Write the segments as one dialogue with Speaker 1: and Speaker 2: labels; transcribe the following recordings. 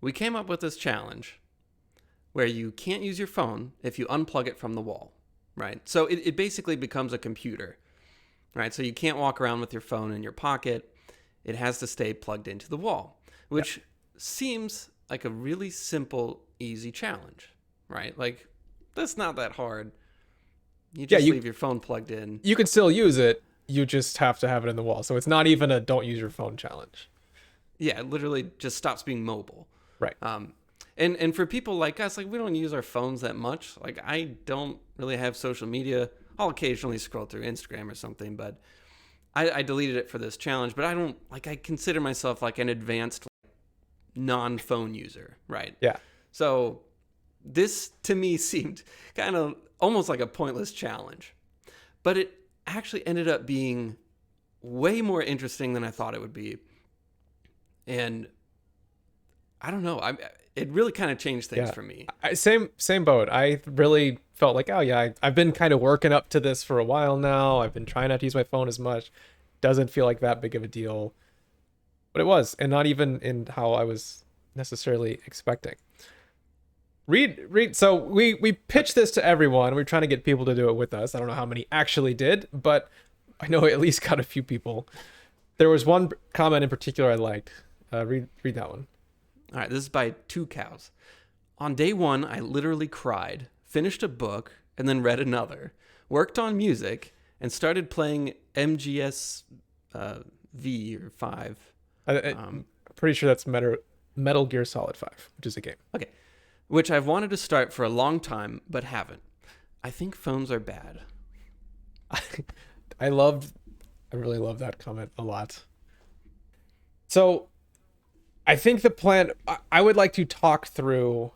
Speaker 1: we came up with this challenge where you can't use your phone if you unplug it from the wall, right? So it basically becomes a computer, right? So you can't walk around with your phone in your pocket. It has to stay plugged into the wall, which seems like a really simple, easy challenge, right? Like, that's not that hard. You just leave your phone plugged in.
Speaker 2: You can still use it. You just have to have it in the wall. So it's not even a don't use your phone challenge.
Speaker 1: Yeah, it literally just stops being mobile.
Speaker 2: Right.
Speaker 1: And for people like us, like, we don't use our phones that much. Like, I don't really have social media. I'll occasionally scroll through Instagram or something, but I deleted it for this challenge. But I don't, like, I consider myself like an advanced non-phone user, right?
Speaker 2: Yeah.
Speaker 1: So this to me seemed kind of almost like a pointless challenge, but it actually ended up being way more interesting than I thought it would be. And I don't know, it really kind of changed things for me.
Speaker 2: Same boat. I really felt like, oh yeah, I've been kind of working up to this for a while now. I've been trying not to use my phone as much. Doesn't feel like that big of a deal, but it was, and not even in how I was necessarily expecting. Read. So we pitched this to everyone. We're trying to get people to do it with us. I don't know how many actually did, but I know I at least got a few people. There was one comment in particular I liked. Read that one.
Speaker 1: All right, this is by Two Cows. On day one, I literally cried, finished a book, and then read another, worked on music, and started playing MGS V or 5.
Speaker 2: I'm pretty sure that's Metal Gear Solid 5, which is a game.
Speaker 1: Okay. Which I've wanted to start for a long time, but haven't. I think phones are bad.
Speaker 2: I really love that comment a lot. So I think the plan, I would like to talk through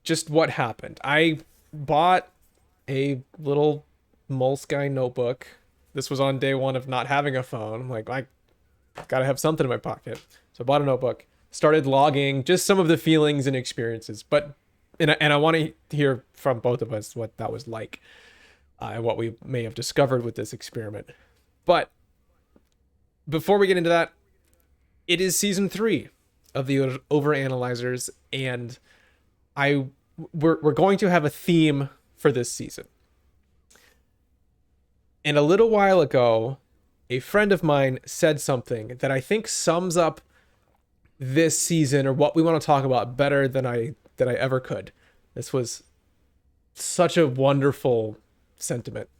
Speaker 2: just what happened. I bought a little Moleskine notebook. This was on day one of not having a phone. I'm like, I gotta have something in my pocket. So I bought a notebook, started logging just some of the feelings and experiences. But and I want to hear from both of us what that was like, and what we may have discovered with this experiment. But before we get into that, it is season 3 of the Overanalyzers, and we're going to have a theme for this season. And a little while ago, a friend of mine said something that I think sums up this season, or what we want to talk about, better than I ever could. This was such a wonderful sentiment.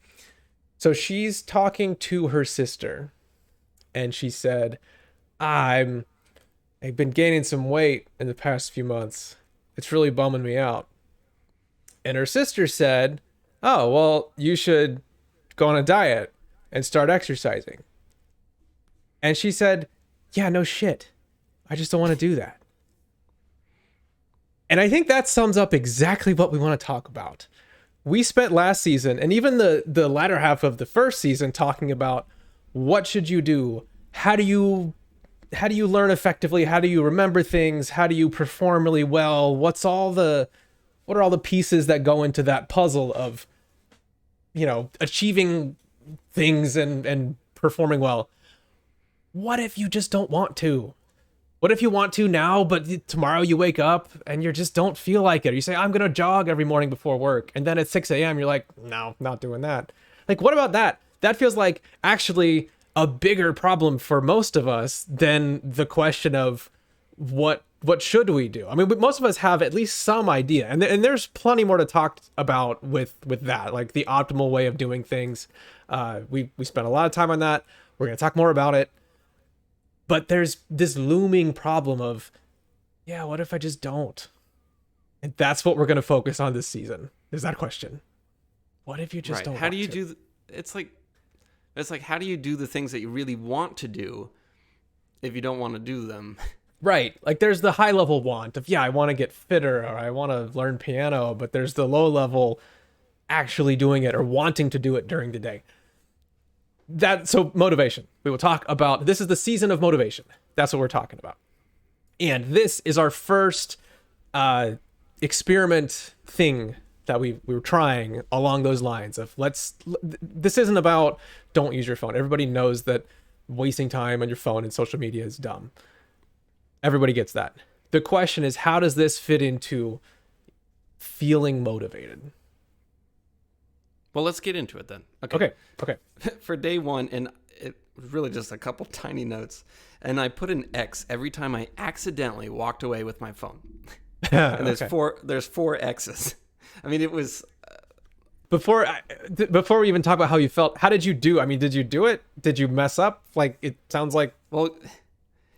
Speaker 2: So she's talking to her sister, and she said, I've been gaining some weight in the past few months. It's really bumming me out. And her sister said, oh, well, you should go on a diet and start exercising. And she said, yeah, no shit. I just don't want to do that. And I think that sums up exactly what we want to talk about. We spent last season, and even the latter half of the first season, talking about what should you do? How do you learn effectively? How do you remember things? How do you perform really well? What are all the pieces that go into that puzzle of, achieving things and performing well? What if you just don't want to? What if you want to now, but tomorrow you wake up and you just don't feel like it? Or you say, I'm going to jog every morning before work. And then at 6 a.m., you're like, no, not doing that. Like, what about that? That feels like actually a bigger problem for most of us than the question of what should we do? I mean, most of us have at least some idea. And there's plenty more to talk about with that, like the optimal way of doing things. We spent a lot of time on that. We're going to talk more about it. But there's this looming problem of, yeah, what if I just don't? And that's what we're going to focus on this season, is that question. What if you just don't
Speaker 1: How
Speaker 2: want
Speaker 1: do you
Speaker 2: to?
Speaker 1: do it's like how do you do the things that you really want to do if you don't want to do them?
Speaker 2: Right. Like there's the high level want of, yeah, I want to get fitter, or I want to learn piano, but there's the low level actually doing it or wanting to do it during the day. So motivation. We will talk about, this is the season of motivation. That's what we're talking about. And this is our first experiment thing that we were trying along those lines of this isn't about don't use your phone. Everybody knows that wasting time on your phone and social media is dumb. Everybody gets that. the question is, how does this fit into feeling motivated?
Speaker 1: Well, let's get into it then.
Speaker 2: Okay.
Speaker 1: For day one, and it was really just a couple tiny notes, and I put an X every time I accidentally walked away with my phone. And there's four X's. I mean, it was
Speaker 2: before we even talk about how you felt. How did you do? I mean, did you do it? Did you mess up? Like, it sounds like.
Speaker 1: Well,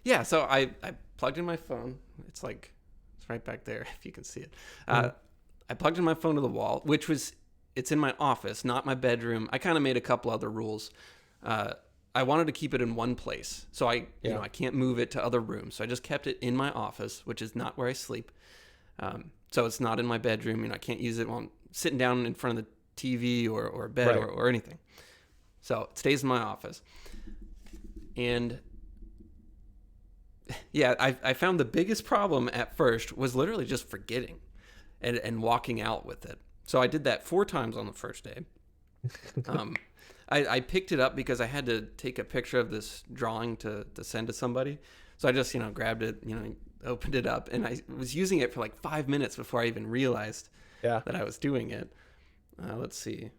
Speaker 1: yeah. So I plugged in my phone. It's right back there if you can see it. I plugged in my phone to the wall, it's in my office, not my bedroom. I kind of made a couple other rules. I wanted to keep it in one place, so I can't move it to other rooms. So I just kept it in my office, which is not where I sleep. So it's not in my bedroom. I can't use it while I'm sitting down in front of the TV or bed or anything. So it stays in my office. And yeah, I found the biggest problem at first was literally just forgetting and walking out with it. So I did that 4 times on the first day. I picked it up because I had to take a picture of this drawing to send to somebody. So I just, grabbed it, opened it up, and I was using it for like 5 minutes before I even realized that I was doing it. Let's see.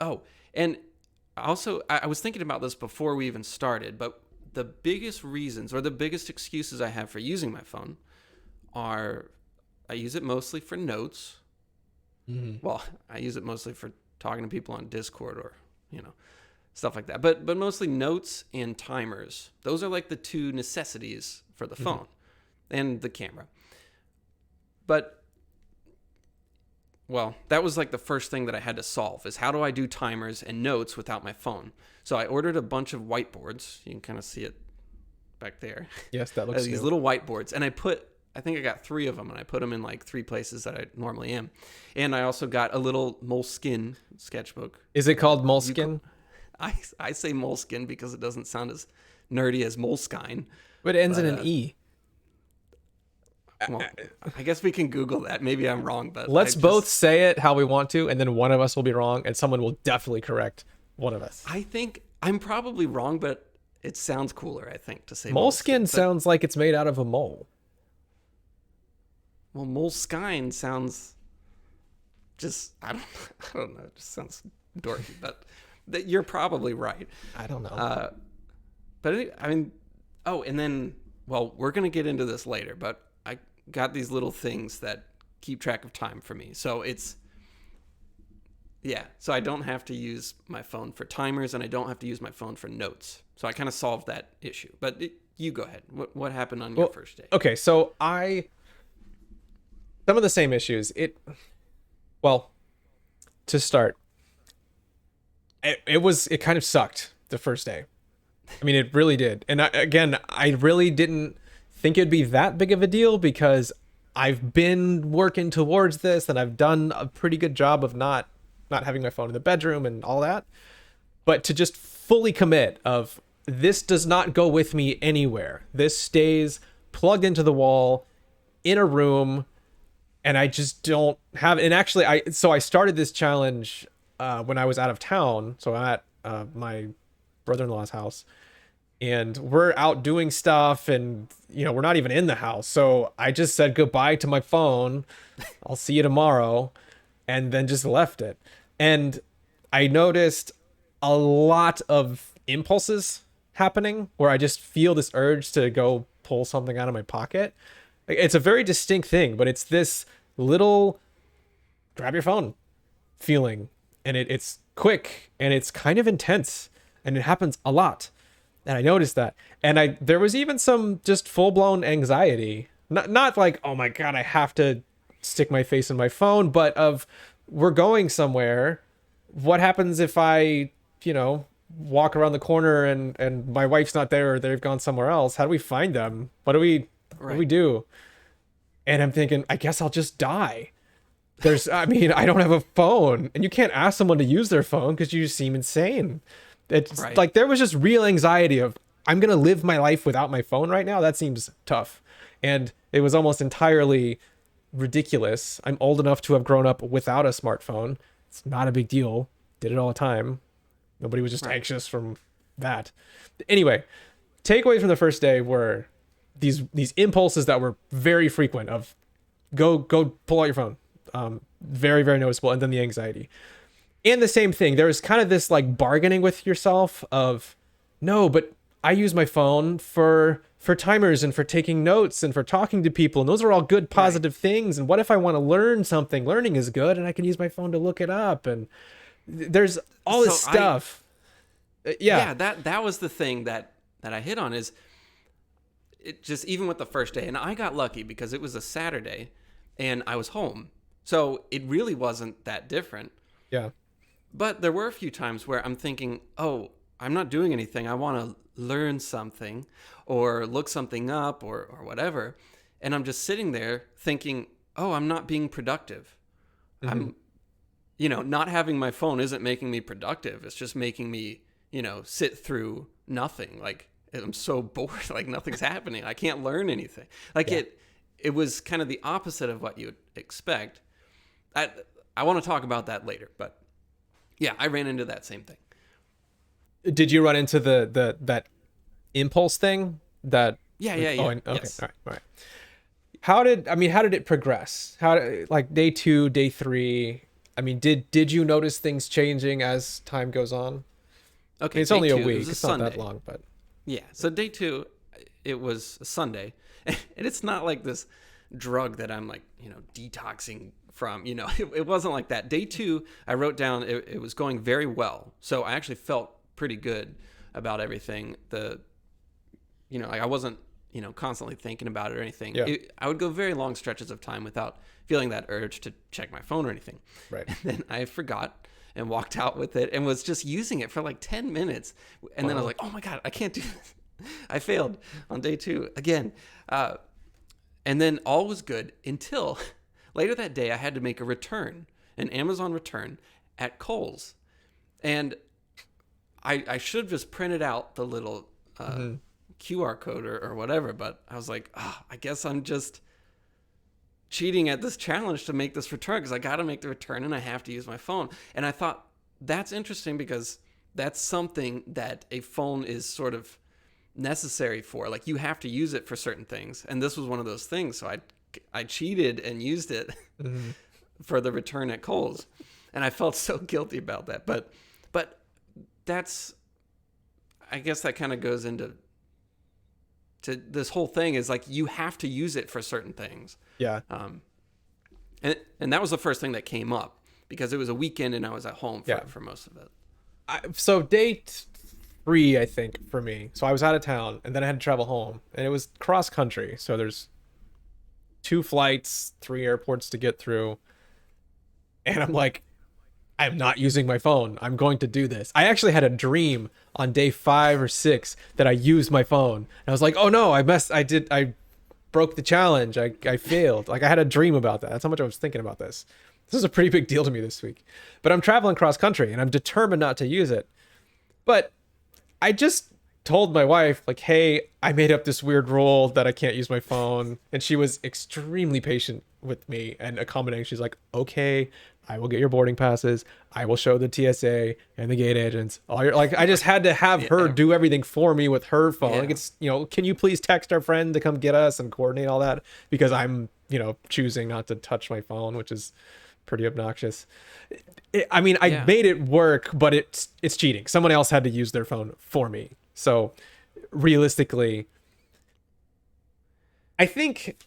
Speaker 1: Oh, and also I was thinking about this before we even started, but the biggest reasons or the biggest excuses I have for using my phone are I use it mostly for notes. Mm-hmm. Well, I use it mostly for talking to people on Discord or, stuff like that. But mostly notes and timers. Those are like the 2 necessities for the phone and the camera. But, well, that was like the first thing that I had to solve is how do I do timers and notes without my phone? So I ordered a bunch of whiteboards. You can kind of see it back there.
Speaker 2: Yes, that looks
Speaker 1: these little whiteboards. And I think I got 3 of them, and I put them in like 3 places that I normally am. And I also got a little Moleskine sketchbook.
Speaker 2: Is it called Moleskine?
Speaker 1: I say Moleskine because it doesn't sound as nerdy as Moleskine.
Speaker 2: But it ends in an E.
Speaker 1: Well, I guess we can Google that. Maybe I'm wrong, but
Speaker 2: let's both say it how we want to, and then one of us will be wrong, and someone will definitely correct one of us.
Speaker 1: I think I'm probably wrong, but it sounds cooler, I think, to say
Speaker 2: Moleskine sounds like it's made out of a mole.
Speaker 1: Well, Moleskine sounds just, I don't know. It just sounds dorky, but you're probably right.
Speaker 2: I don't know.
Speaker 1: But I mean, and then, well, we're going to get into this later, but I got these little things that keep track of time for me. So so I don't have to use my phone for timers and I don't have to use my phone for notes. So I kind of solved that issue. But you go ahead. What happened on your first day?
Speaker 2: Okay, so some of the same issues. To start, it kind of sucked the first day. I mean, it really did. And I really didn't think it'd be that big of a deal because I've been working towards this and I've done a pretty good job of not having my phone in the bedroom and all that. But to just fully commit of this does not go with me anywhere. This stays plugged into the wall in a room. And I just don't have, and actually I started this challenge when I was out of town. So I'm at my brother-in-law's house and we're out doing stuff and, we're not even in the house. So I just said goodbye to my phone. I'll see you tomorrow. And then just left it. And I noticed a lot of impulses happening where I just feel this urge to go pull something out of my pocket. It's a very distinct thing, but it's this little grab your phone feeling. And it's quick and it's kind of intense and it happens a lot. And I noticed that. And there was even some just full-blown anxiety. Not like, oh my God, I have to stick my face in my phone, but of we're going somewhere. What happens if I, walk around the corner and my wife's not there or they've gone somewhere else? How do we find them? What do we do? And I'm thinking, I guess I'll just die. I don't have a phone and you can't ask someone to use their phone because you just seem insane. It's like there was just real anxiety of I'm going to live my life without my phone right now. That seems tough. And it was almost entirely ridiculous. I'm old enough to have grown up without a smartphone. It's not a big deal. Did it all the time. Nobody was just anxious from that. Anyway, takeaways from the first day were these impulses that were very frequent of go pull out your phone. Very, very noticeable. And then the anxiety. And the same thing, there was kind of this like bargaining with yourself of, no, but I use my phone for timers and for taking notes and for talking to people, and those are all good positive things. And what if I want to learn something? Learning is good, and I can use my phone to look it up. And there's all this stuff.
Speaker 1: That was the thing that I hit on, is it just, even with the first day, and I got lucky because it was a Saturday and I was home, so it really wasn't that different.
Speaker 2: Yeah.
Speaker 1: But there were a few times where I'm thinking, oh, I'm not doing anything. I want to learn something or look something up or whatever. And I'm just sitting there thinking, oh, I'm not being productive. I'm, not having my phone isn't making me productive. It's just making me, sit through nothing. Like, I'm so bored, like nothing's happening. I can't learn anything. Like it was kind of the opposite of what you'd expect. I want to talk about that later, but yeah, I ran into that same thing.
Speaker 2: Did you run into that impulse thing? That
Speaker 1: Okay, yes.
Speaker 2: all right. How did it progress? Like day 2, day 3? I mean, did you notice things changing as time goes on?
Speaker 1: Okay,
Speaker 2: it's only a week.
Speaker 1: It's
Speaker 2: not that long, but
Speaker 1: yeah. So day 2, it was a Sunday, and it's not like this drug that I'm like detoxing from. It wasn't like that. Day 2, I wrote down it was going very well, so I actually felt pretty good about everything. I wasn't constantly thinking about it or anything.
Speaker 2: Yeah.
Speaker 1: I would go very long stretches of time without feeling that urge to check my phone or anything.
Speaker 2: Right.
Speaker 1: And then I forgot and walked out with it and was just using it for like 10 minutes. And then I was like, oh my God, I can't do this. I failed on day 2 again. And then all was good until later that day I had to make a return, an Amazon return at Kohl's. And I should have just printed out the little QR code or whatever, but I was like, I guess I'm just cheating at this challenge to make this return because I got to make the return and I have to use my phone. And I thought that's interesting because that's something that a phone is sort of necessary for. Like, you have to use it for certain things. And this was one of those things. So I cheated and used it for the return at Kohl's. And I felt so guilty about that. But that's, I guess that kind of goes into this whole thing is like, you have to use it for certain things.
Speaker 2: Yeah.
Speaker 1: And that was the first thing that came up because it was a weekend and I was at home for most of it.
Speaker 2: So day 3, I think, for me. So I was out of town and then I had to travel home, and it was cross country. So there's 2 flights, 3 airports to get through. And I'm like, I'm not using my phone. I'm going to do this. I actually had a dream on day 5 or 6 that I used my phone. And I was like, oh no, I broke the challenge. I failed. Like, I had a dream about that. That's how much I was thinking about this. This is a pretty big deal to me this week. But I'm traveling cross country and I'm determined not to use it. But I just told my wife, like, hey, I made up this weird rule that I can't use my phone. And she was extremely patient with me and accommodating. She's like, okay, I will get your boarding passes. I will show the TSA and the gate agents. I just had to have her do everything for me with her phone.
Speaker 1: Yeah.
Speaker 2: Like, it's, can you please text our friend to come get us and coordinate all that? Because I'm, choosing not to touch my phone, which is pretty obnoxious. I made it work, but it's cheating. Someone else had to use their phone for me. So realistically, I think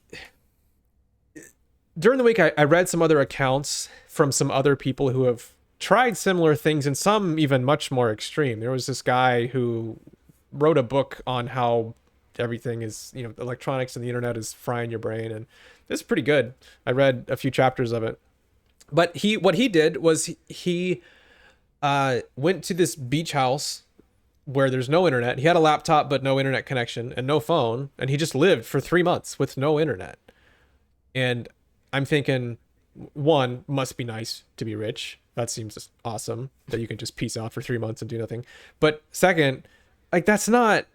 Speaker 2: during the week, I read some other accounts from some other people who have tried similar things, and some even much more extreme. There was this guy who wrote a book on how everything is, electronics and the internet is frying your brain, and it's pretty good. I read a few chapters of it. But what he did was he went to this beach house where there's no internet. He had a laptop but no internet connection and no phone, and he just lived for 3 months with no internet. And I'm thinking, one, must be nice to be rich. That seems awesome that you can just peace out for 3 months and do nothing. But second, like, that's not,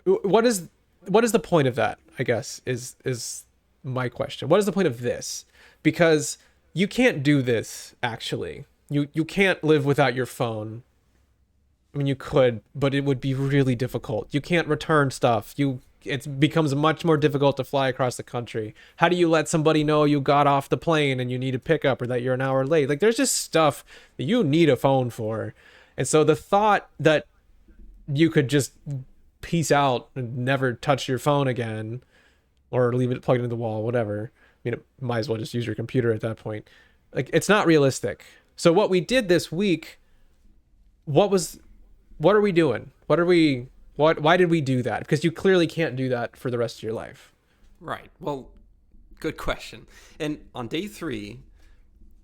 Speaker 2: what is the point of that, I guess, is my question. What is the point of this? Because you can't do this, actually. You can't live without your phone. I mean, you could, but it would be really difficult. You can't return stuff. You it becomes much more difficult to fly across the country. How do you let somebody know you got off the plane and you need a pickup, or that you're an hour late? Like, there's just stuff that you need a phone for. And so the thought that you could just peace out and never touch your phone again, or leave it plugged into the wall, whatever. I mean, might as well just use your computer at that point. Like, it's not realistic. So what we did this week, what are we doing? Why did we do that? Because you clearly can't do that for the rest of your life.
Speaker 1: Right. Well, good question. And on day 3,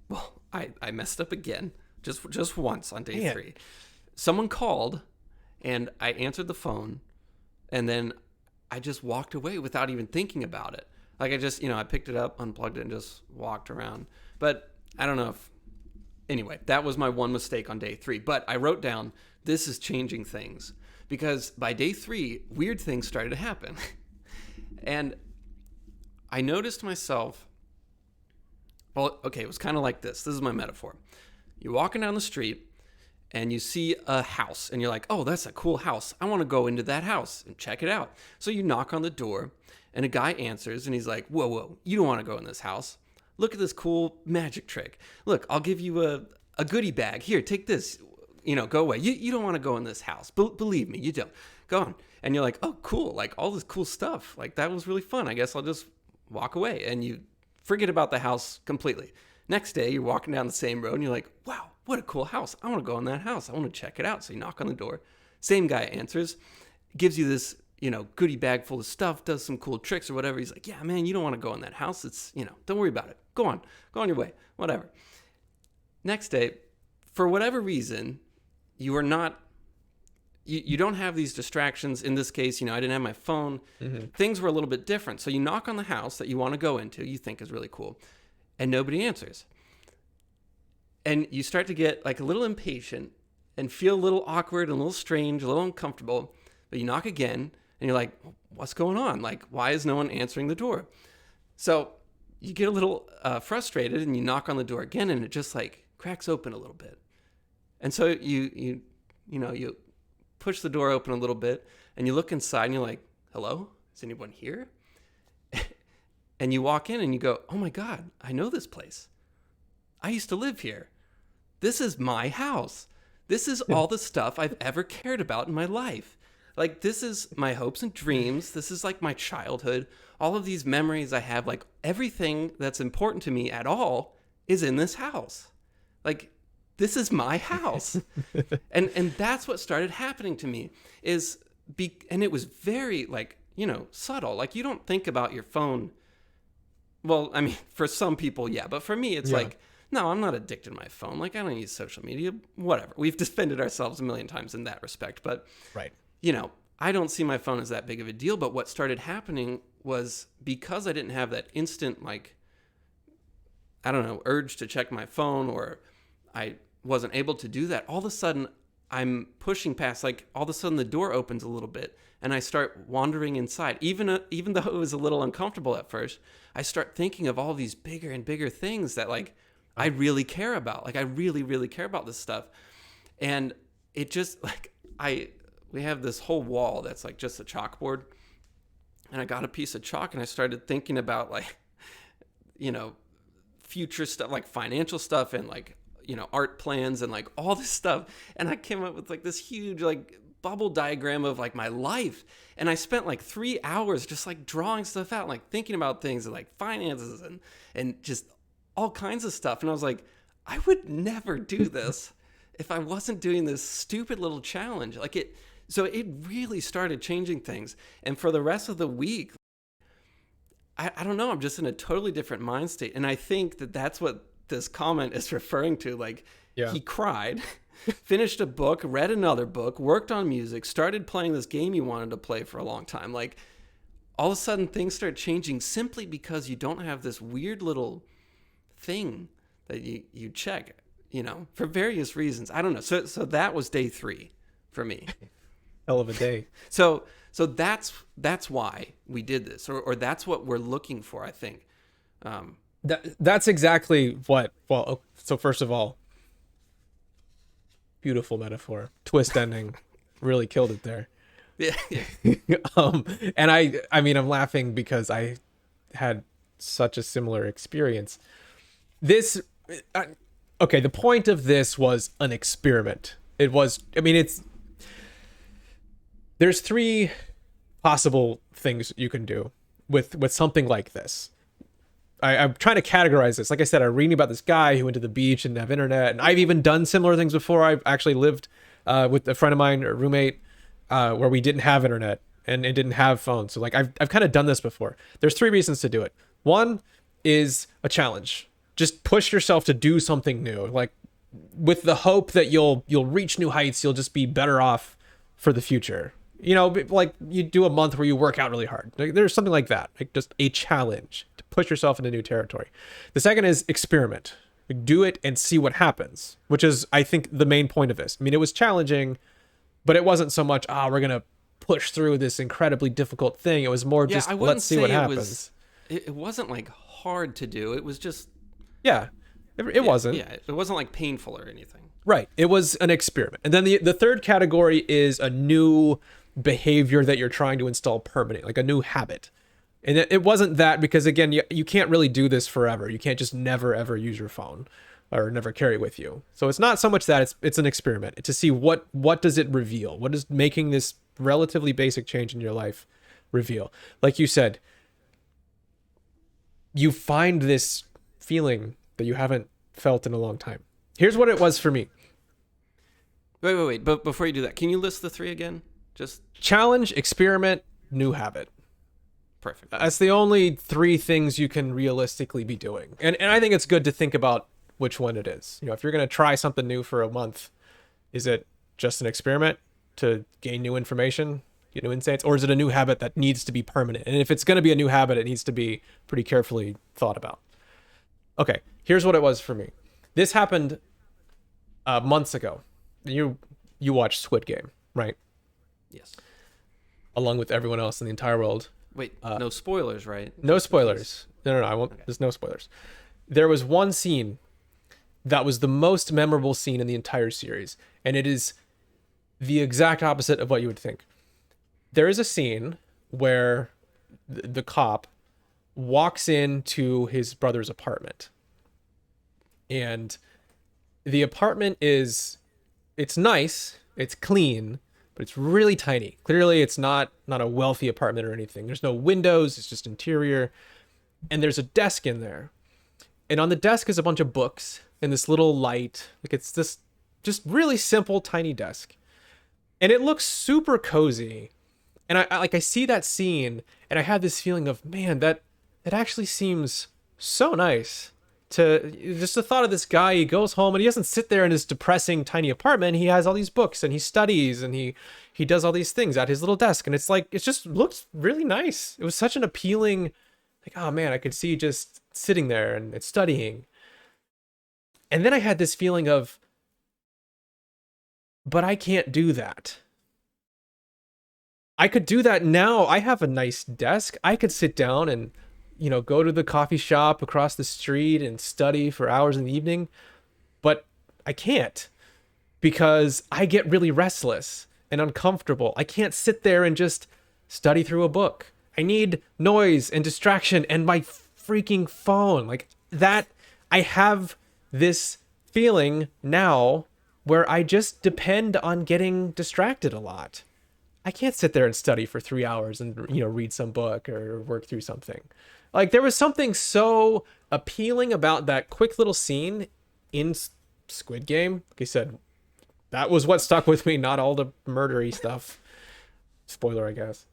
Speaker 1: well, I messed up again. Just once on day 3. Someone called and I answered the phone, and then I just walked away without even thinking about it. Like, I just, I picked it up, unplugged it, and just walked around. But I don't know if... Anyway, that was my one mistake on day 3. But I wrote down, this is changing things. Because by day 3, weird things started to happen. And I noticed myself... Well, okay, it was kind of like this. This is my metaphor. You're walking down the street, and you see a house, and you're like, oh, that's a cool house. I want to go into that house and check it out. So you knock on the door, and a guy answers, and he's like, whoa, you don't want to go in this house. Look at this cool magic trick. Look, I'll give you a goodie bag. Here, take this. Go away. You don't want to go in this house. Believe me, you don't. Go on. And you're like, oh, cool. Like, all this cool stuff. Like, that was really fun. I guess I'll just walk away. And you forget about the house completely. Next day, you're walking down the same road, and you're like, wow, what a cool house. I want to go in that house. I want to check it out. So you knock on the door. Same guy answers, gives you this, goodie bag full of stuff, does some cool tricks or whatever. He's like, yeah, man, you don't want to go in that house. It's, don't worry about it. Go on your way, whatever. Next day, for whatever reason, you are not, you don't have these distractions. In this case, I didn't have my phone. Mm-hmm. Things were a little bit different. So you knock on the house that you want to go into, you think is really cool, and nobody answers. And you start to get like a little impatient and feel a little awkward and a little strange, a little uncomfortable. But you knock again, and you're like, what's going on? Like, why is no one answering the door? So you get a little frustrated, and you knock on the door again, and it just like cracks open a little bit. And so you push the door open a little bit, and you look inside, and you're like, hello? Is anyone here? And you walk in, and you go, oh my God, I know this place. I used to live here. This is my house. This is all the stuff I've ever cared about in my life. Like, this is my hopes and dreams. This is like my childhood. All of these memories I have, like everything that's important to me at all is in this house. Like, this is my house. and that's what started happening to me and it was very like, subtle. Like, you don't think about your phone. Well, I mean, for some people, yeah. But for me, it's like, no, I'm not addicted to my phone. Like, I don't use social media, whatever. We've defended ourselves a million times in that respect. But,
Speaker 2: right.
Speaker 1: I don't see my phone as that big of a deal. But what started happening was, because I didn't have that instant, like, I don't know, urge to check my phone, or I wasn't able to do that, all of a sudden I'm pushing past, like, all of a sudden the door opens a little bit and I start wandering inside. Even though it was a little uncomfortable at first, I start thinking of all these bigger and bigger things that, like, I really care about. Like, I really, really care about this stuff. And it just, like, we have this whole wall that's like just a chalkboard. And I got a piece of chalk, and I started thinking about, like, future stuff, like financial stuff, and like, art plans, and like all this stuff. And I came up with like this huge, like, bubble diagram of like my life. And I spent like 3 hours just like drawing stuff out, like thinking about things and like finances and just all kinds of stuff. And I was like, I would never do this if I wasn't doing this stupid little challenge. So it really started changing things. And for the rest of the week, I don't know, I'm just in a totally different mind state. And I think that that's what this comment is referring to. Like, He cried, finished a book, read another book, worked on music, started playing this game he wanted to play for a long time. Like, all of a sudden things start changing simply because you don't have this weird little thing that you check, for various reasons. I don't know. So that was day 3 for me.
Speaker 2: Hell of a day.
Speaker 1: So that's why we did this, or that's what we're looking for, I think.
Speaker 2: That's exactly what. Well, so first of all, beautiful metaphor, twist ending, really killed it there.
Speaker 1: Yeah, yeah.
Speaker 2: And I mean, I'm laughing because I had such a similar experience. This, uh, okay, the point of this was an experiment. It was, I mean, there's three possible things you can do with something like this. I'm trying to categorize this. Like I said, I'm reading about this guy who went to the beach and didn't have internet, and I've even done similar things before. I've actually lived with a friend of mine, a roommate, where we didn't have internet and didn't have phones. So like I've kind of done this before. There's three reasons to do it. One is a challenge. Just push yourself to do something new, like with the hope that you'll reach new heights. You'll just be better off for the future. You know, like you do a month where you work out really hard. Like, there's something like that, like just a challenge to push yourself into new territory. The second is experiment. Do it and see what happens, which is, I think, the main point of this. I mean, it was challenging, but it wasn't so much, we're going to push through this incredibly difficult thing. It was more just, let's see what happens.
Speaker 1: It wasn't like hard to do. It was just...
Speaker 2: Yeah, it wasn't.
Speaker 1: Yeah, it wasn't like painful or anything.
Speaker 2: Right. It was an experiment. And then the third category is a new behavior that you're trying to install permanently, like a new habit. And it wasn't that, because again, you can't really do this forever. You can't just never ever use your phone or never carry it with you. So it's not so much that, it's an experiment to see what does it reveal? What does making this relatively basic change in your life reveal? Like you said, you find this feeling that you haven't felt in a long time. Here's what it was for me.
Speaker 1: Wait. But before you do that, can you list the three again? Just
Speaker 2: challenge, experiment, new habit.
Speaker 1: Perfect.
Speaker 2: That's the only three things you can realistically be doing. And I think it's good to think about which one it is. You know, if you're going to try something new for a month, is it just an experiment to gain new information, get new insights, or is it a new habit that needs to be permanent? And if it's going to be a new habit, it needs to be pretty carefully thought about. Okay, here's what it was for me. This happened months ago. You watched Squid Game, right?
Speaker 1: Yes.
Speaker 2: Along with everyone else in the entire world.
Speaker 1: Wait, no spoilers, right?
Speaker 2: No spoilers. No, I won't. Okay. There's no spoilers. There was one scene that was the most memorable scene in the entire series, and it is the exact opposite of what you would think. There is a scene where the cop walks into his brother's apartment, and the apartment it's nice, it's clean, but it's really tiny. Clearly it's not a wealthy apartment or anything. There's no windows, it's just interior. And there's a desk in there. And on the desk is a bunch of books and this little light. Like, it's this just really simple, tiny desk. And it looks super cozy. And I see that scene and I had this feeling of, man, that actually seems so nice. Just the thought of this guy, he goes home and he doesn't sit there in his depressing tiny apartment. He has all these books and he studies and he does all these things at his little desk. And it's like, it just looks really nice. It was such an appealing, like, oh man, I could see just sitting there and studying. And then I had this feeling of, but I can't do that. I could do that now. I have a nice desk. I could sit down and, go to the coffee shop across the street and study for hours in the evening. But I can't, because I get really restless and uncomfortable. I can't sit there and just study through a book. I need noise and distraction and my freaking phone. Like that, I have this feeling now where I just depend on getting distracted a lot. I can't sit there and study for 3 hours and, read some book or work through something. Like, there was something so appealing about that quick little scene in Squid Game. Like I said, that was what stuck with me, not all the murdery stuff. Spoiler, I guess.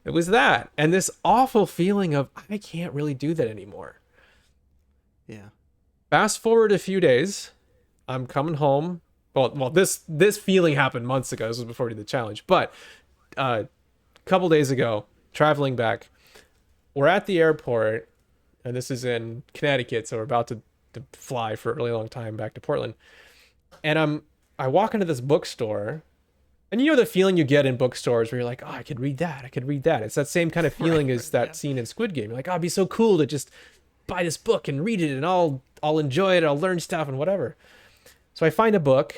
Speaker 2: It was that. And this awful feeling of, I can't really do that anymore.
Speaker 1: Yeah.
Speaker 2: Fast forward a few days, I'm coming home. Well, this feeling happened months ago. This was before we did the challenge. But a couple days ago, traveling back, we're at the airport, and this is in Connecticut, so we're about to fly for a really long time back to Portland. And I walk into this bookstore, and the feeling you get in bookstores where you're like, oh, I could read that. It's that same kind of feeling as that scene in Squid Game. You're like, oh, it'd be so cool to just buy this book and read it, and I'll enjoy it. I'll learn stuff and whatever. So I find a book.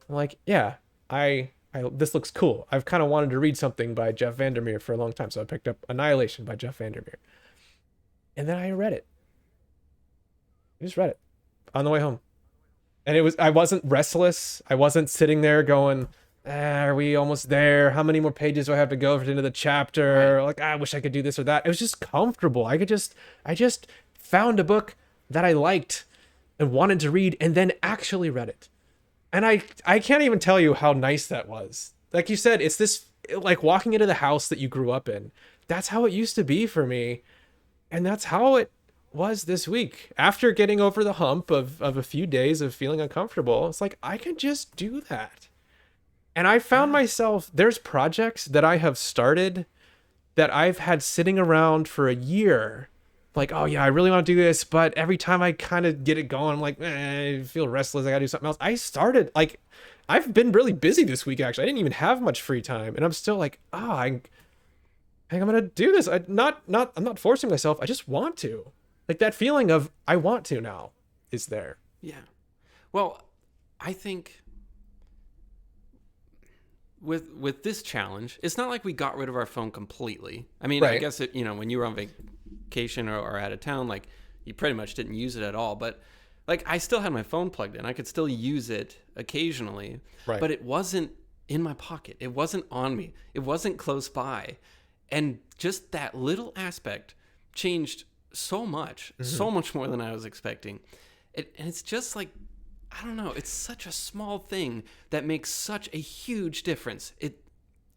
Speaker 2: I'm like, yeah, I this looks cool. I've kind of wanted to read something by Jeff Vandermeer for a long time, so I picked up Annihilation by Jeff Vandermeer, and then I read it. I just read it on the way home, and I wasn't restless. I wasn't sitting there going, are we almost there? How many more pages do I have to go for the end of the chapter? Right. Like, I wish I could do this or that. It was just comfortable. I just found a book that I liked and wanted to read, and then actually read it. And I can't even tell you how nice that was. Like you said, it's this, like walking into the house that you grew up in. That's how it used to be for me. And that's how it was this week. After getting over the hump of a few days of feeling uncomfortable, it's like, I can just do that. And I found myself, there's projects that I have started that I've had sitting around for a year. Like, oh yeah, I really want to do this, but every time I kind of get it going, I'm like, I feel restless. I gotta do something else. I started, like, I've been really busy this week, actually. I didn't even have much free time. And I'm still like, I think I'm gonna do this. I'm not forcing myself. I just want to. Like, that feeling of I want to now is there.
Speaker 1: Yeah. Well, I think with this challenge, it's not like we got rid of our phone completely. I mean, right. I guess when you were on vacation or out of town, like, you pretty much didn't use it at all. But like, I still had my phone plugged in. I could still use it occasionally, right. But it wasn't in my pocket. It wasn't on me. It wasn't close by. And just that little aspect changed so much, so much more than I was expecting. And it's just like, I don't know. It's such a small thing that makes such a huge difference.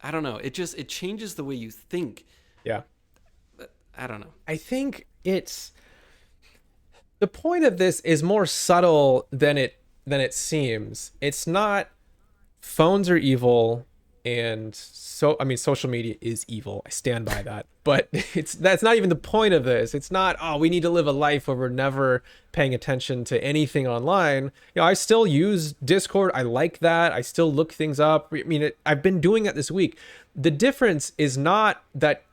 Speaker 1: I don't know. It changes the way you think.
Speaker 2: Yeah.
Speaker 1: I don't know.
Speaker 2: I think the point of this is more subtle than it seems. It's not phones are evil, and social media is evil. I stand by that. But that's not even the point of this. It's not, we need to live a life where we're never paying attention to anything online. I still use Discord. I like that. I still look things up. I mean, I've been doing that this week. The difference is not that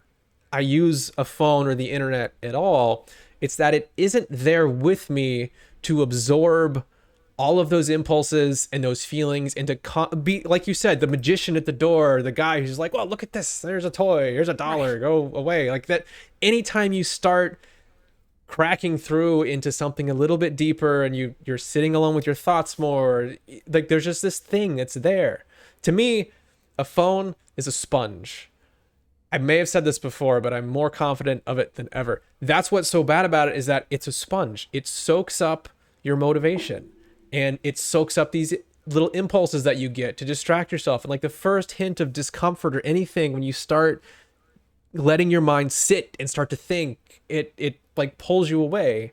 Speaker 2: I use a phone or the internet at all. It's that it isn't there with me to absorb all of those impulses and those feelings, and to be, like you said, the magician at the door, the guy who's like, well, look at this, there's a toy, here's $1, go away. Like that, anytime you start cracking through into something a little bit deeper, and you're sitting alone with your thoughts more, like there's just this thing that's there. To me, a phone is a sponge. I may have said this before, but I'm more confident of it than ever. That's what's so bad about it, is that it's a sponge. It soaks up your motivation. And it soaks up these little impulses that you get to distract yourself. And like the first hint of discomfort or anything, when you start letting your mind sit and start to think, it like pulls you away.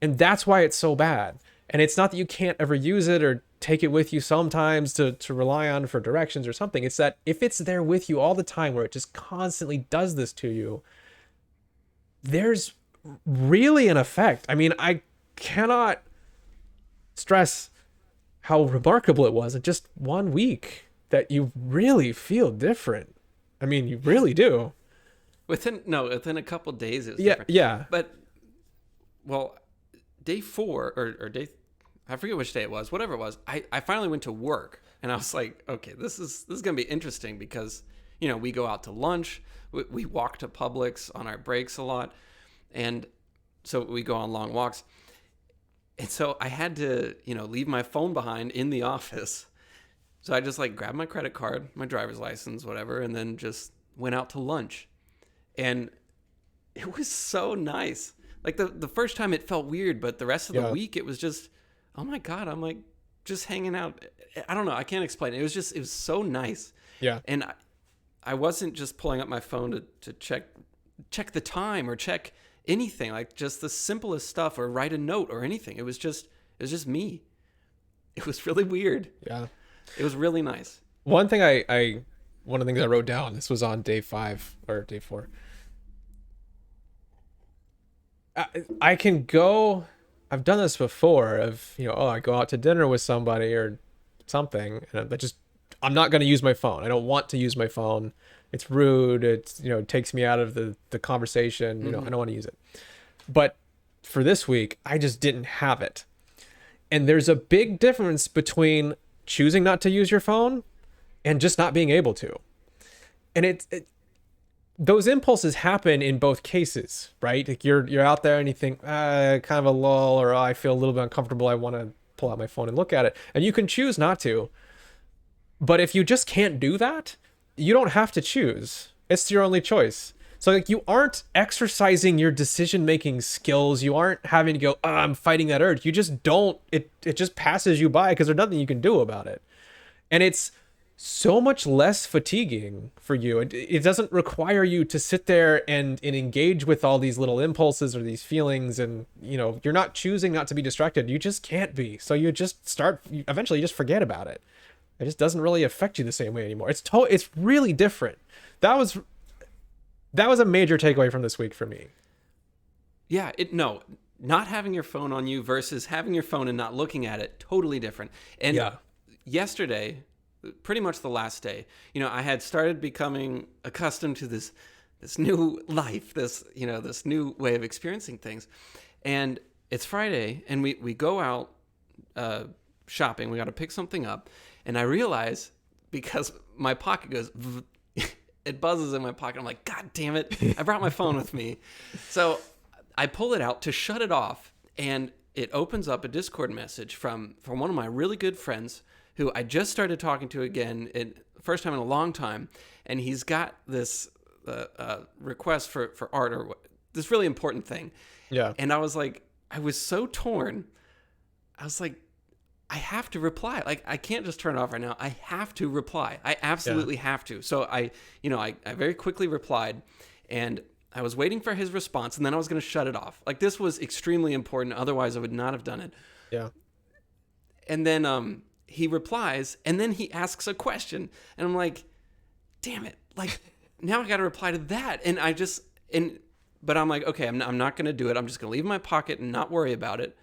Speaker 2: And that's why it's so bad. And it's not that you can't ever use it or take it with you sometimes to rely on for directions or something. It's that if it's there with you all the time, where it just constantly does this to you, there's really an effect. I mean, I cannot stress how remarkable it was in just 1 week that you really feel different. I mean, you really do.
Speaker 1: Within a couple of days it was
Speaker 2: different. Yeah.
Speaker 1: But well, day 4 or day, I forget which day it was, whatever it was, I finally went to work, and I was like, okay, this is going to be interesting, because we go out to lunch, we walk to Publix on our breaks a lot, and so we go on long walks. And so I had to, leave my phone behind in the office. So I just grabbed my credit card, my driver's license, whatever, and then just went out to lunch. And it was so nice. Like the first time it felt weird, but the rest of the week it was just, oh my God, I'm like just hanging out. I don't know. I can't explain it. It was so nice.
Speaker 2: Yeah.
Speaker 1: And I wasn't just pulling up my phone to check the time or check anything, like just the simplest stuff, or write a note or anything. It was just me. It was really weird.
Speaker 2: Yeah.
Speaker 1: It was really nice.
Speaker 2: One thing one of the things I wrote down, this was on day 5 or day 4. I can go, I've done this before of, I go out to dinner with somebody or something, and I'm not going to use my phone. I don't want to use my phone. It's rude. It's, it takes me out of the conversation. I don't want to use it. But for this week, I just didn't have it. And there's a big difference between choosing not to use your phone and just not being able to. And those impulses happen in both cases, right? Like you're out there and you think, kind of a lull, or I feel a little bit uncomfortable. I want to pull out my phone and look at it. And you can choose not to. But if you just can't do that, you don't have to choose. It's your only choice. So like you aren't exercising your decision-making skills. You aren't having to go, I'm fighting that urge. You just don't, it just passes you by because there's nothing you can do about it. And it's so much less fatiguing for you. It doesn't require you to sit there and engage with all these little impulses or these feelings. And, you're not choosing not to be distracted. You just can't be. So you just eventually you just forget about it. It just doesn't really affect you the same way anymore. It's really different. That was a major takeaway from this week for me.
Speaker 1: Yeah, not having your phone on you versus having your phone and not looking at it, totally different. And yesterday, pretty much the last day, I had started becoming accustomed to this new life, this new way of experiencing things. And it's Friday, and we go out shopping. We got to pick something up. And I realize, because my pocket goes, it buzzes in my pocket. I'm like, God damn it. I brought my phone with me. So I pull it out to shut it off. And it opens up a Discord message from one of my really good friends who I just started talking to again, first time in a long time. And he's got this request for art, or this really important thing.
Speaker 2: Yeah.
Speaker 1: And I was so torn. I was like, I have to reply. Like, I can't just turn it off right now. I have to reply. I absolutely have to. So I very quickly replied, and I was waiting for his response, and then I was going to shut it off. Like, this was extremely important. Otherwise, I would not have done it.
Speaker 2: Yeah.
Speaker 1: And then he replies, and then he asks a question, and I'm like, damn it. Like, now I got to reply to that. But I'm like, okay, I'm not going to do it. I'm just going to leave it in my pocket and not worry about it.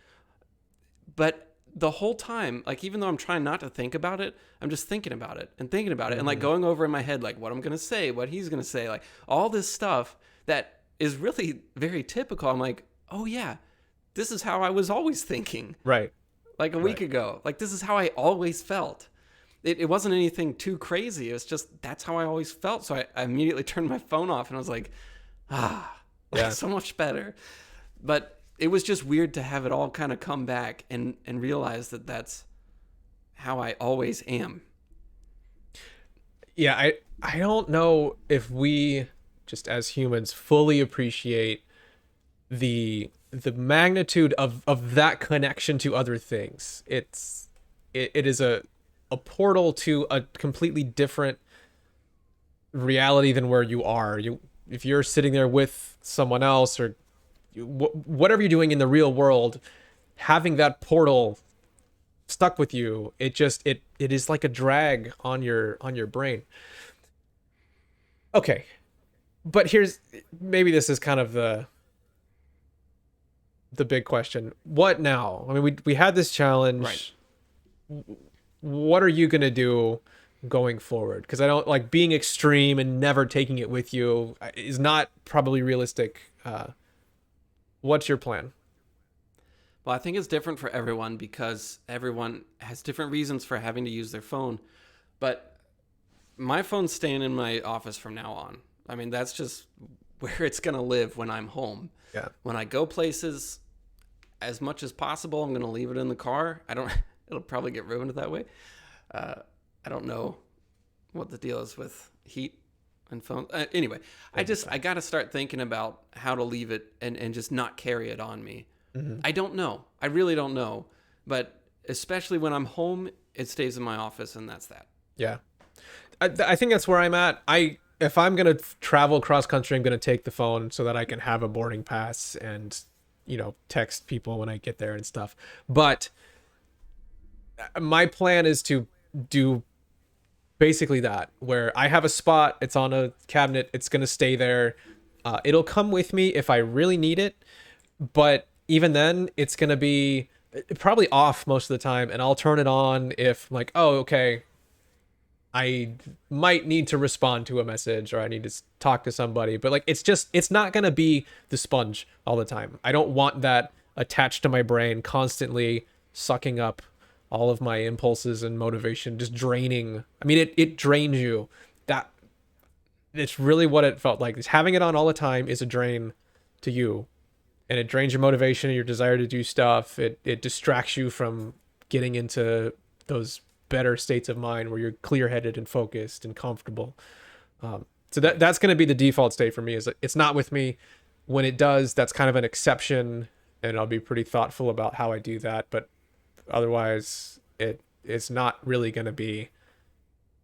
Speaker 1: But the whole time, like, even though I'm trying not to think about it, I'm just thinking about it and thinking about it, and like going over in my head, like, what I'm going to say, what he's going to say, like all this stuff that is really very typical. I'm like, oh yeah, this is how I was always thinking.
Speaker 2: Right.
Speaker 1: Like a week ago. Like, this is how I always felt. It wasn't anything too crazy. It was just, that's how I always felt. So I immediately turned my phone off, and I was like, so much better. But it was just weird to have it all kind of come back and realize that that's how I always am.
Speaker 2: Yeah, I don't know if we, just as humans, fully appreciate the magnitude of that connection to other things. It is a portal to a completely different reality than where you are. If you're sitting there with someone else, or whatever you're doing in the real world, having that portal stuck with you, it is like a drag on your brain. Okay, but maybe this is kind of the big question. What now? I mean, we had this challenge.
Speaker 1: Right.
Speaker 2: What are you gonna do going forward? Because I don't like being extreme and never taking it with you is not probably realistic. What's your plan?
Speaker 1: Well, I think it's different for everyone because everyone has different reasons for having to use their phone. But my phone's staying in my office from now on. I mean, that's just where it's going to live when I'm home.
Speaker 2: Yeah.
Speaker 1: When I go places, as much as possible, I'm going to leave it in the car. It'll probably get ruined that way. I don't know what the deal is with heat and phone. Anyway, I got to start thinking about how to leave it and just not carry it on me. Mm-hmm. I don't know. I really don't know. But especially when I'm home, it stays in my office, and that's that.
Speaker 2: Yeah. I think that's where I'm at. If I'm going to travel cross country, I'm going to take the phone so that I can have a boarding pass and, text people when I get there and stuff. But my plan is to do basically that, where I have a spot, it's on a cabinet, it's going to stay there. It'll come with me if I really need it. But even then, it's going to be probably off most of the time, and I'll turn it on if I'm like, oh, okay, I might need to respond to a message or I need to talk to somebody. But like, it's not going to be the sponge all the time. I don't want that attached to my brain, constantly sucking up all of my impulses and motivation just draining. I mean, it drains you. That it's really what it felt like. Is having it on all the time is a drain to you, and it drains your motivation and your desire to do stuff. It distracts you from getting into those better states of mind where you're clear-headed and focused and comfortable. So that's going to be the default state for me. Is that it's not with me. When it does, that's kind of an exception, and I'll be pretty thoughtful about how I do that. But otherwise, it's not really going to be.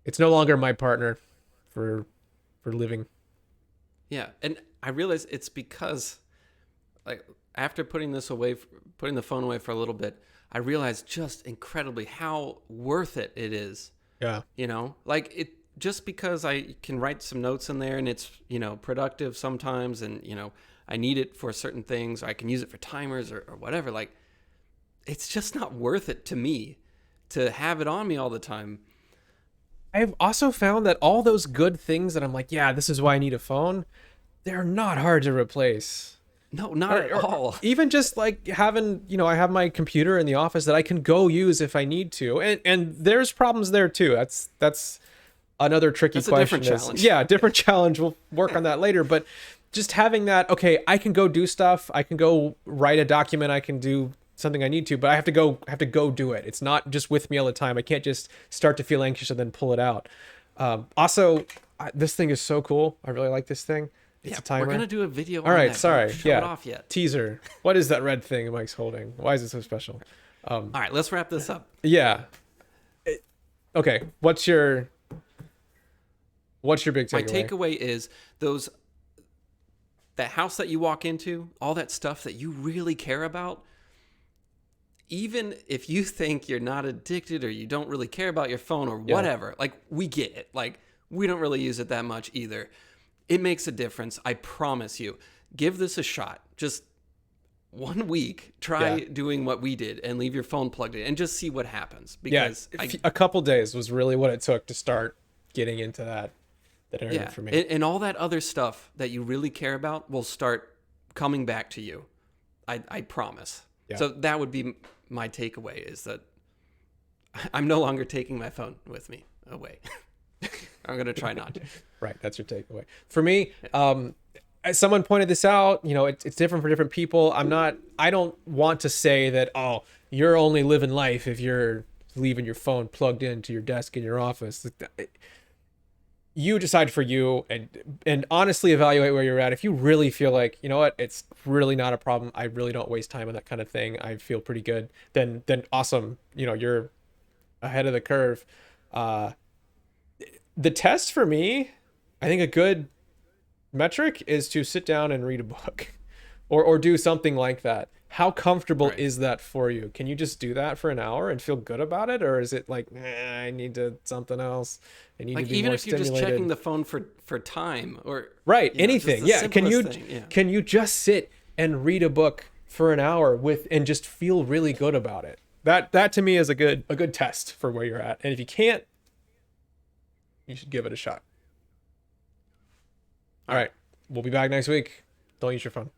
Speaker 2: It's no longer my partner for living.
Speaker 1: Yeah, and I realize it's because, like, after putting the phone away for a little bit, I realized just incredibly how worth it is.
Speaker 2: Yeah.
Speaker 1: You know, like it just because I can write some notes in there and it's, productive sometimes, and, I need it for certain things, or I can use it for timers or whatever. Like, it's just not worth it to me to have it on me all the time.
Speaker 2: I've also found that all those good things that I'm like, yeah, this is why I need a phone, they're not hard to replace.
Speaker 1: No, not at all.
Speaker 2: Even just like having, I have my computer in the office that I can go use if I need to. And there's problems there too. That's another tricky question.
Speaker 1: That's a different challenge.
Speaker 2: Yeah, different challenge. We'll work on that later. But just having that, okay, I can go do stuff. I can go write a document. I can do something I need to, but I have to go do it. It's not just with me all the time. I can't just start to feel anxious and then pull it out. Also, this thing is so cool. I really like this thing. It's a timer.
Speaker 1: We're gonna do a video.
Speaker 2: All right,
Speaker 1: that.
Speaker 2: sorry.
Speaker 1: Don't show it off yet.
Speaker 2: Teaser. What is that red thing Mike's holding? Why is it so special?
Speaker 1: All right, let's wrap this up.
Speaker 2: Yeah. Okay. What's your big takeaway?
Speaker 1: My takeaway is that house that you walk into, all that stuff that you really care about. Even if you think you're not addicted or you don't really care about your phone or whatever, like, we get it. Like, we don't really use it that much either. It makes a difference. I promise you. Give this a shot. Just 1 week, try doing what we did and leave your phone plugged in and just see what happens. Because
Speaker 2: a couple days was really what it took to start getting into that area for me.
Speaker 1: And all that other stuff that you really care about will start coming back to you. I promise. Yeah. So that would be my takeaway, is that I'm no longer taking my phone with me away. I'm going to try not to.
Speaker 2: Right. That's your takeaway. For me, as someone pointed this out, it's different for different people. I don't want to say that, oh, you're only living life if you're leaving your phone plugged into your desk in your office. You decide for you, and honestly evaluate where you're at. If you really feel like, you know what, it's really not a problem, I really don't waste time on that kind of thing, I feel pretty good, then awesome. You're ahead of the curve. The test for me, I think a good metric is to sit down and read a book or do something like that. How comfortable is that for you? Can you just do that for an hour and feel good about it? Or is it like, I need something else. I need to be
Speaker 1: even
Speaker 2: more
Speaker 1: if you're
Speaker 2: stimulated.
Speaker 1: just checking the phone for time or
Speaker 2: anything. Yeah. Can you just sit and read a book for an hour and just feel really good about it? That to me is a good test for where you're at. And if you can't, you should give it a shot. All right. We'll be back next week. Don't use your phone.